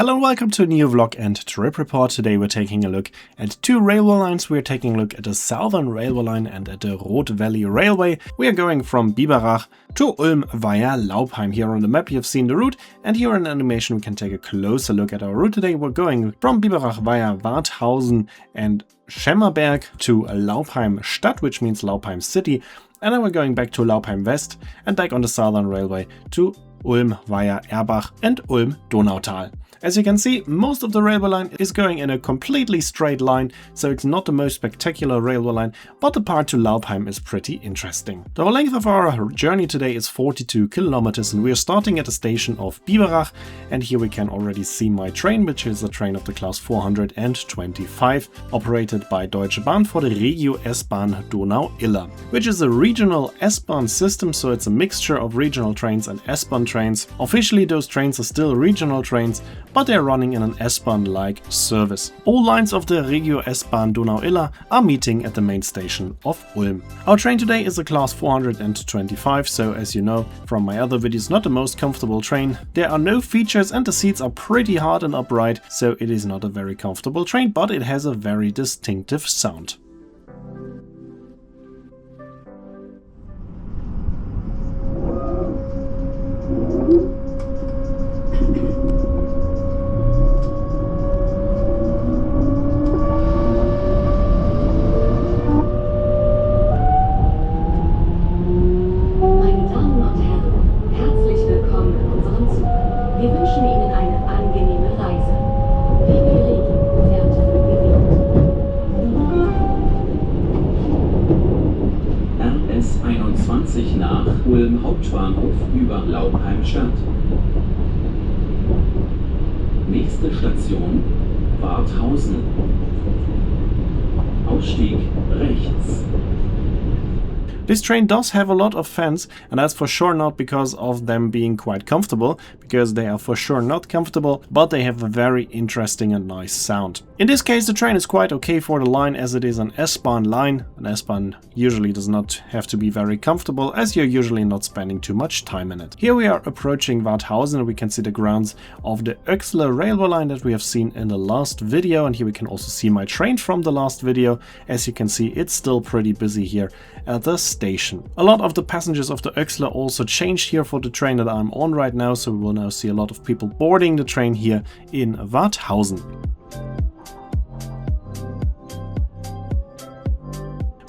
Hello and welcome to a new vlog and trip report. Today we're taking a look at two railway lines. We're taking a look at the Southern Railway Line and at the Roth Valley Railway. We are going from Biberach to Ulm via Laupheim. Here on the map you've seen the route, and here in animation we can take a closer look at our route. Today we're going from Biberach via Warthausen and Schemmerberg to Laupheim Stadt, which means Laupheim City, and then we're going back to Laupheim West and back on the Southern Railway to Ulm via Erbach and Ulm Donautal. As you can see, most of the railway line is going in a completely straight line, so it's not the most spectacular railway line, but the part to Laupheim is pretty interesting. The length of our journey today is 42 kilometers, and we are starting at the station of Biberach, and here we can already see my train, which is a train of the class 425, operated by Deutsche Bahn for the Regio S-Bahn Donau-Iller, which is a regional S-Bahn system, so it's a mixture of regional trains and S-Bahn trains. Officially those trains are still regional trains, but they're running in an S-Bahn-like service. All lines of the Regio S-Bahn Donau-Iller are meeting at the main station of Ulm. Our train today is a class 425, so as you know from my other videos, not the most comfortable train. There are no features and the seats are pretty hard and upright, so it is not a very comfortable train, but it has a very distinctive sound. Nach Ulm Hauptbahnhof über Laupheim Stadt. Nächste Station Warthausen. Ausstieg rechts. This train does have a lot of fans, and that's for sure not because of them being quite comfortable, because they are for sure not comfortable, but they have a very interesting and nice sound. In this case the train is quite okay for the line, as it is an S-Bahn line. An S-Bahn usually does not have to be very comfortable, as you're usually not spending too much time in it. Here we are approaching Warthausen, and we can see the grounds of the Öxler railway line that we have seen in the last video, and here we can also see my train from the last video. As you can see, it's still pretty busy here at the station. A lot of the passengers of the Öxler also changed here for the train that I'm on right now, so we will now see a lot of people boarding the train here in Warthausen.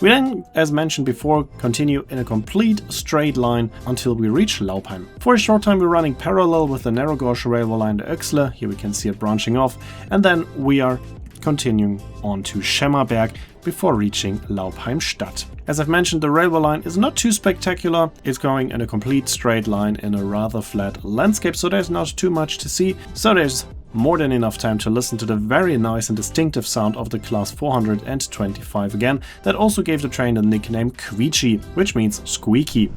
We then, as mentioned before, continue in a complete straight line until we reach Laupheim. For a short time we're running parallel with the narrow gauge railway line, the Öxler. Here we can see it branching off, and then we are continuing on to Schemmerberg before reaching Laupheim Stadt. As I've mentioned, the railway line is not too spectacular. It's going in a complete straight line in a rather flat landscape, so there's not too much to see. So there's more than enough time to listen to the very nice and distinctive sound of the class 425 again, that also gave the train the nickname Quietschi, which means squeaky.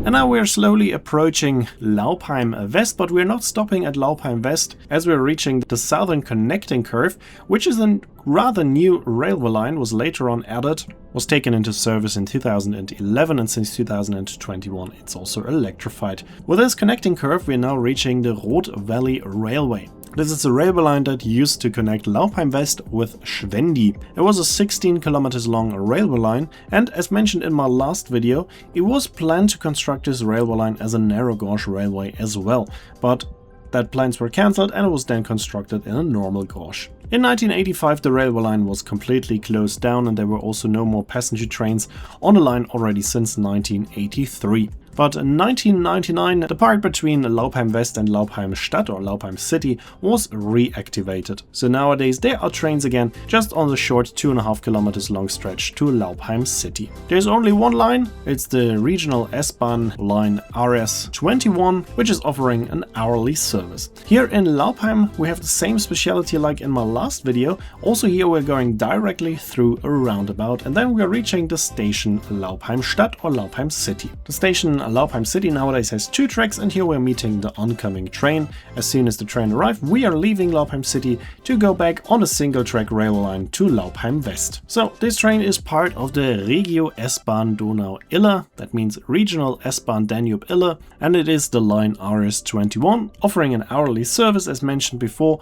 And now we're slowly approaching Laupheim West, but we're not stopping at Laupheim West, as we're reaching the southern connecting curve, which is a rather new railway line, was later on added, was taken into service in 2011, and since 2021 it's also electrified. With this connecting curve we're now reaching the Roth Valley Railway. This is a railway line that used to connect Laupheim West with Schwendi. It was a 16 kilometers long railway line, and as mentioned in my last video, it was planned to construct this railway line as a narrow gauge railway as well, but that plans were cancelled and it was then constructed in a normal gauge. In 1985 the railway line was completely closed down and there were also no more passenger trains on the line already since 1983. But in 1999 the part between Laupheim West and Laupheim Stadt or Laupheim City was reactivated. So nowadays there are trains again just on the short 2.5 kilometers long stretch to Laupheim City. There's only one line, it's the regional S-Bahn line RS21, which is offering an hourly service. Here in Laupheim we have the same speciality like in my last video. Also here we're going directly through a roundabout and then we're reaching the station Laupheim Stadt or Laupheim City. The station Laupheim City nowadays has 2 tracks and here we're meeting the oncoming train. As soon as the train arrives, we are leaving Laupheim City to go back on a single track railway line to Laupheim West. So this train is part of the Regio S-Bahn Donau-Iller, that means Regional S-Bahn Danube-Iller, and it is the line RS21, offering an hourly service as mentioned before.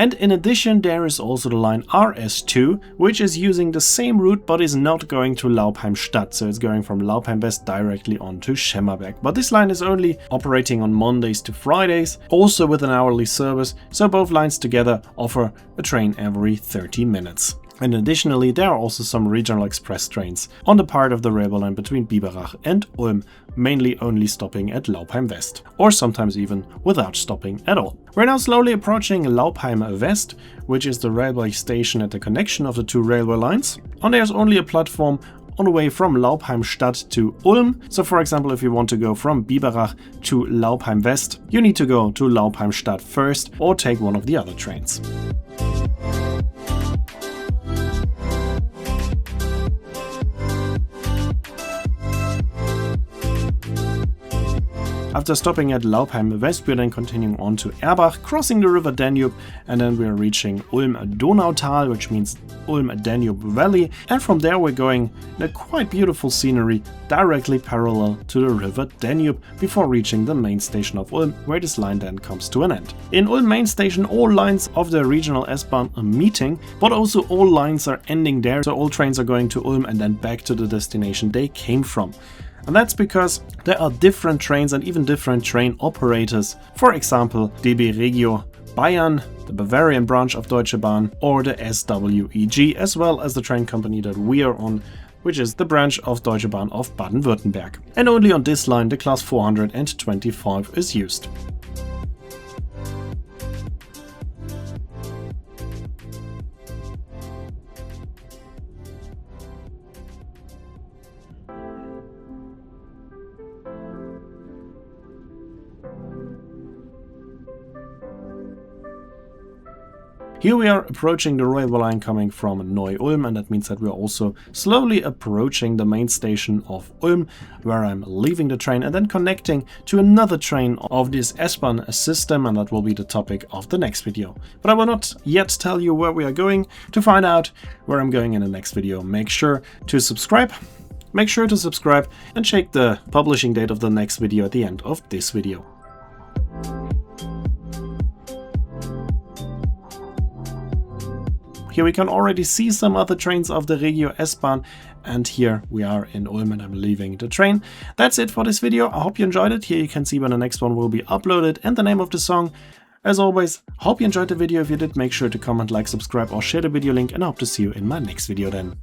And in addition there is also the line RS2, which is using the same route but is not going to Laupheim Stadt, so it's going from Laupheim West directly on to Schemmerberg. But this line is only operating on Mondays to Fridays, also with an hourly service, so both lines together offer a train every 30 minutes. And additionally there are also some regional express trains on the part of the railway line between Biberach and Ulm, mainly only stopping at Laupheim West, or sometimes even without stopping at all. We're now slowly approaching Laupheim West, which is the railway station at the connection of the 2 railway lines. And there's only a platform on the way from Laupheim Stadt to Ulm. So for example, if you want to go from Biberach to Laupheim West, you need to go to Laupheim Stadt first or take one of the other trains. After stopping at Laupheim West, we're then continuing on to Erbach, crossing the river Danube, and then we're reaching Ulm-Donautal, which means Ulm-Danube Valley, and from there we're going in a quite beautiful scenery directly parallel to the river Danube before reaching the main station of Ulm, where this line then comes to an end. In Ulm main station all lines of the regional S-Bahn are meeting, but also all lines are ending there, so all trains are going to Ulm and then back to the destination they came from. And that's because there are different trains and even different train operators. For example, DB Regio Bayern, the Bavarian branch of Deutsche Bahn, or the SWEG, as well as the train company that we are on, which is the branch of Deutsche Bahn of Baden-Württemberg. And only on this line the class 425 is used. Here we are approaching the railway line coming from Neu-Ulm, and that means that we are also slowly approaching the main station of Ulm, where I'm leaving the train and then connecting to another train of this S-Bahn system, and that will be the topic of the next video. But I will not yet tell you where we are going. To find out where I'm going in the next video, make sure to subscribe. Make sure to subscribe and check the publishing date of the next video at the end of this video. Here we can already see some other trains of the Regio S-Bahn, and here we are in Ulm and I'm leaving the train. That's it for this video. I hope you enjoyed it. Here you can see when the next one will be uploaded and the name of the song. As always, hope you enjoyed the video. If you did, make sure to comment, like, subscribe or share the video link, and I hope to see you in my next video then.